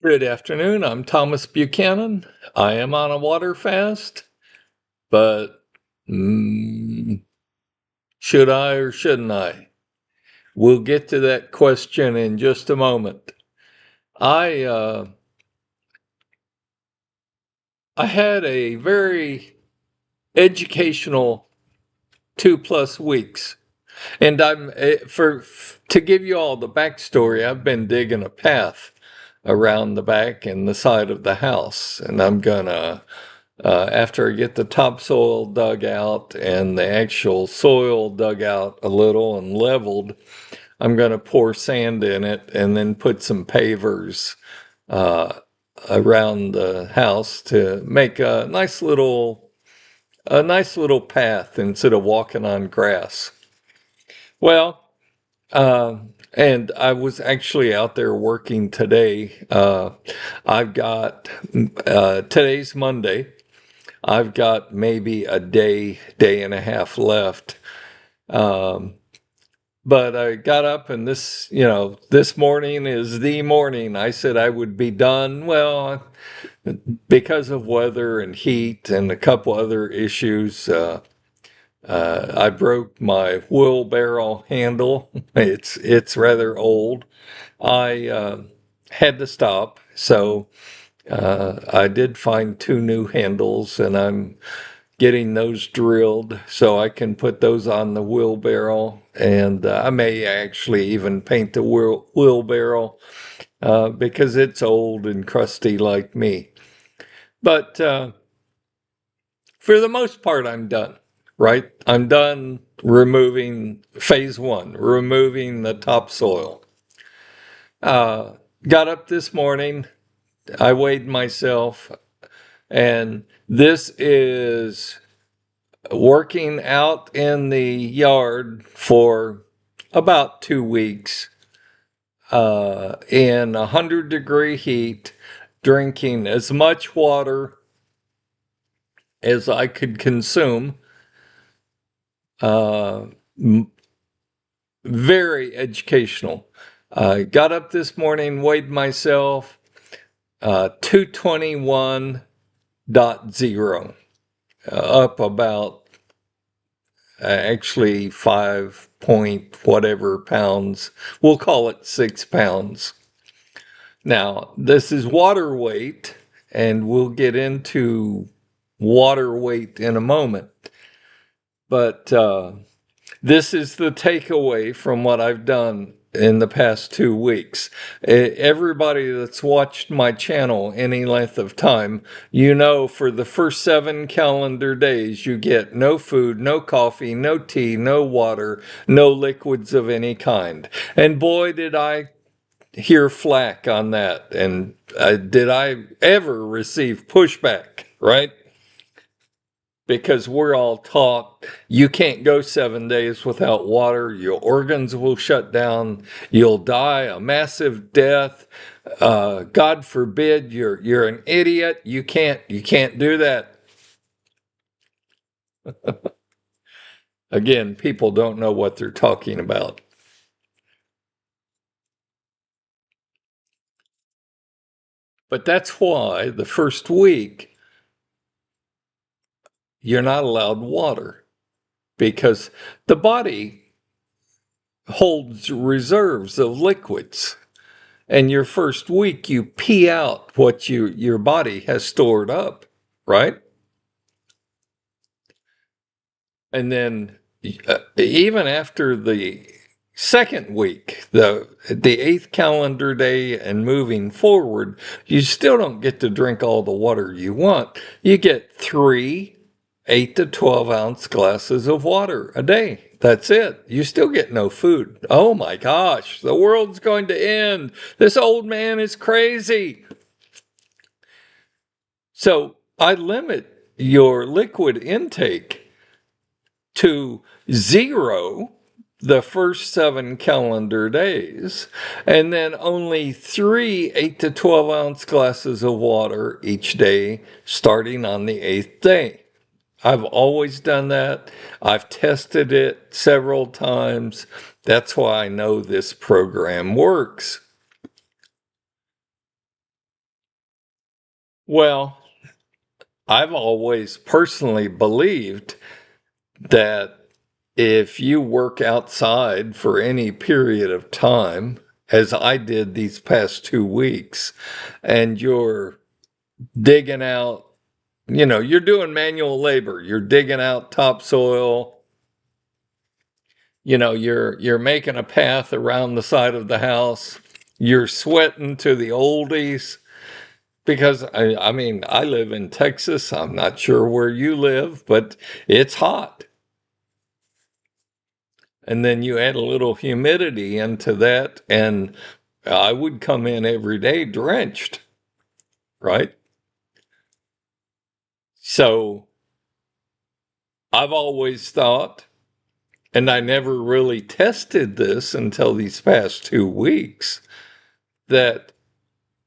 Good afternoon. I'm Thomas Buchanan. I am on a water fast, but should I or shouldn't I? We'll get to that question in just a moment. I I had a very educational 2+ weeks, and I'm for to give you all the backstory. I've been digging a path around the back and the side of the house, and I'm gonna after I get the topsoil dug out and the actual soil dug out a little and leveled, I'm going to pour sand in it and then put some pavers uh, around the house to make a nice little path instead of walking on grass. Well, uh, and I was actually out there working today. I've got today's Monday. I've got maybe a day and a half left. Um, but I got up and this morning is the morning. I said I would be done. Well, because of weather and heat and a couple other issues, I broke my wheelbarrow handle. It's rather old. I had to stop, so I did find two new handles, and I'm getting those drilled so I can put those on the wheelbarrow. And I may actually even paint the wheelbarrow because it's old and crusty like me. But for the most part, I'm done, right? I'm done removing phase one, removing the topsoil. Uh, got up this morning, I weighed myself, and this is working out in the yard for about 2 weeks in 100-degree heat, drinking as much water as I could consume. Uh, Very educational. I got up this morning, weighed myself, 221.0, up about actually 5 point whatever pounds. We'll call it 6 pounds. Now, this is water weight, and we'll get into water weight in a moment. But this is the takeaway from what I've done in the past 2 weeks. Everybody that's watched my channel any length of time, for the first 7 calendar days, you get no food, no coffee, no tea, no water, no liquids of any kind. And boy, did I hear flack on that. And did I ever receive pushback, right? Because we're all taught you can't go 7 days without water. Your organs will shut down. You'll die a massive death. God forbid you're an idiot. You can't do that. Again, people don't know what they're talking about. But that's why the first week you're not allowed water, because the body holds reserves of liquids. And your first week, you pee out what your body has stored up, right? And then even after the second week, the eighth calendar day and moving forward, you still don't get to drink all the water you want. You get 3 8 to 12 ounce glasses of water a day. That's it. You still get no food. Oh my gosh, the world's going to end. This old man is crazy. So I limit your liquid intake to 0 the first 7 calendar days, and then only 3 8 to 12 ounce glasses of water each day, starting on the 8th day. I've always done that. I've tested it several times. That's why I know this program works. Well, I've always personally believed that if you work outside for any period of time, as I did these past 2 weeks, and you're digging out, you're doing manual labor, you're digging out topsoil, you're making a path around the side of the house, you're sweating to the oldies. Because I mean, I live in Texas. I'm not sure where you live, but it's hot. And then you add a little humidity into that, and I would come in every day drenched, right? So I've always thought, and I never really tested this until these past 2 weeks, that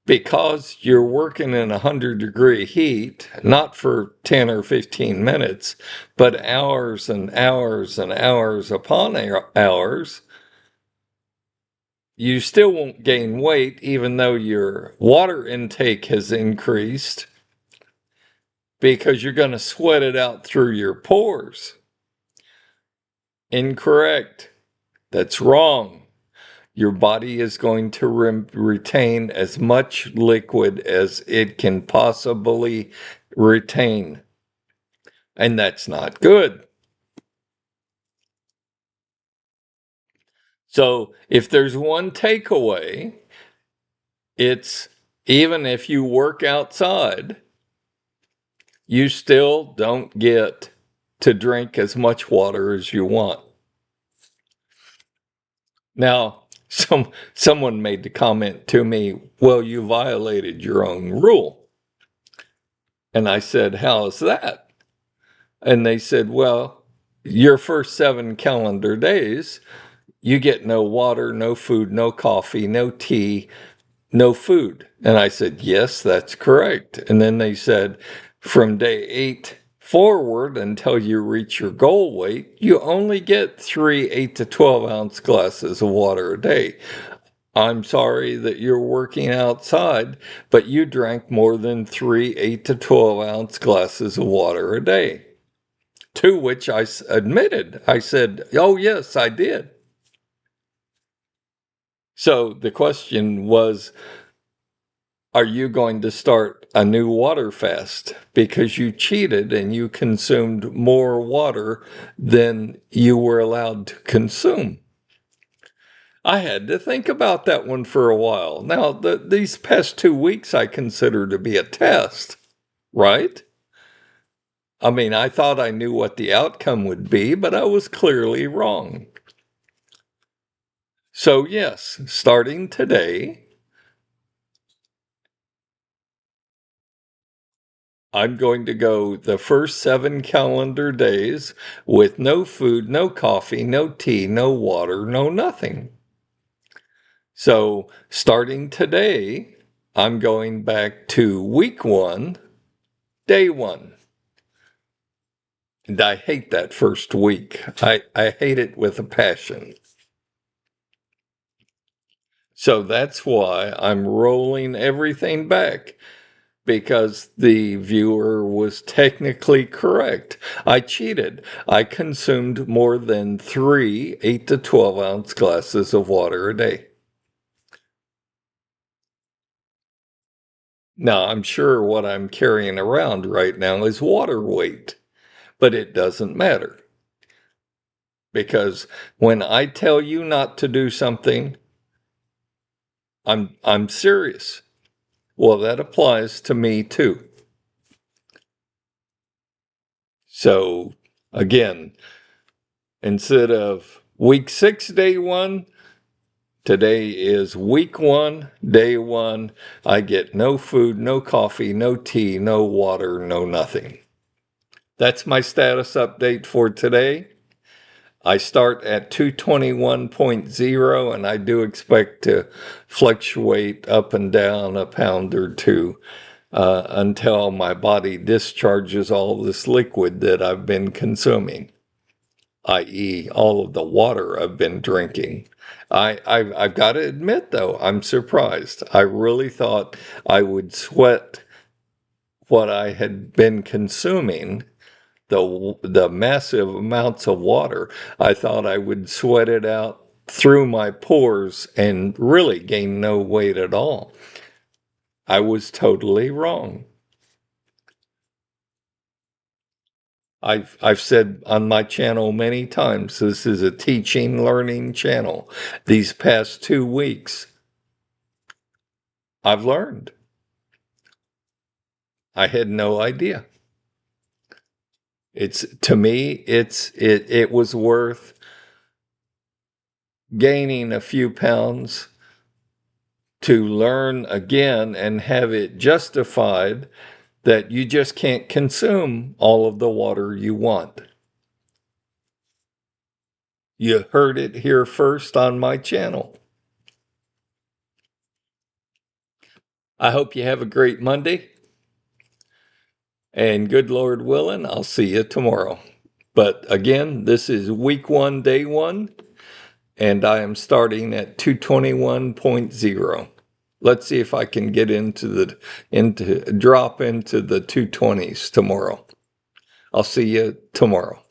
because you're working in 100-degree heat, not for 10 or 15 minutes, but hours and hours and hours upon hours, you still won't gain weight even though your water intake has increased because you're going to sweat it out through your pores. Incorrect. That's wrong. Your body is going to retain as much liquid as it can possibly retain. And that's not good. So if there's one takeaway, it's even if you work outside, you still don't get to drink as much water as you want. Now, someone made the comment to me, well, you violated your own rule. And I said, how is that? And they said, well, your first 7 calendar days, you get no water, no food, no coffee, no tea, no food. And I said, yes, that's correct. And then they said, from day 8 forward until you reach your goal weight, you only get 3 8 to 12 ounce glasses of water a day. I'm sorry that you're working outside, but you drank more than 3 8 to 12 ounce glasses of water a day. To which I admitted, I said, oh, yes, I did. So the question was, are you going to start a new water fast because you cheated and you consumed more water than you were allowed to consume? I had to think about that one for a while. Now, these past 2 weeks I consider to be a test, right? I mean, I thought I knew what the outcome would be, but I was clearly wrong. So, yes, starting today, I'm going to go the first 7 calendar days with no food, no coffee, no tea, no water, no nothing. So, starting today, I'm going back to week 1, day 1. And I hate that first week. I hate it with a passion. So that's why I'm rolling everything back, because the viewer was technically correct. I cheated. I consumed more than 3 8 to 12 ounce glasses of water a day. Now, I'm sure what I'm carrying around right now is water weight, but it doesn't matter. Because when I tell you not to do something, I'm serious. Well, that applies to me too. So again, instead of week 6, day 1, today is week 1, day 1. I get no food, no coffee, no tea, no water, no nothing. That's my status update for today. I start at 221.0, and I do expect to fluctuate up and down a pound or two until my body discharges all this liquid that I've been consuming, i.e., all of the water I've been drinking. I've got to admit, though, I'm surprised. I really thought I would sweat what I had been consuming, the massive amounts of water, I thought I would sweat it out through my pores and really gain no weight at all. I was totally wrong. I've said on my channel many times, this is a teaching, learning channel. These past 2 weeks, I've learned. I had no idea. To me, it was worth gaining a few pounds to learn again and have it justified that you just can't consume all of the water you want. You heard it here first on my channel. I hope you have a great Monday. And good Lord willing, I'll see you tomorrow. But again, this is week 1, day 1, and I am starting at 221.0. Let's see if I can get drop into the 220s tomorrow. I'll see you tomorrow.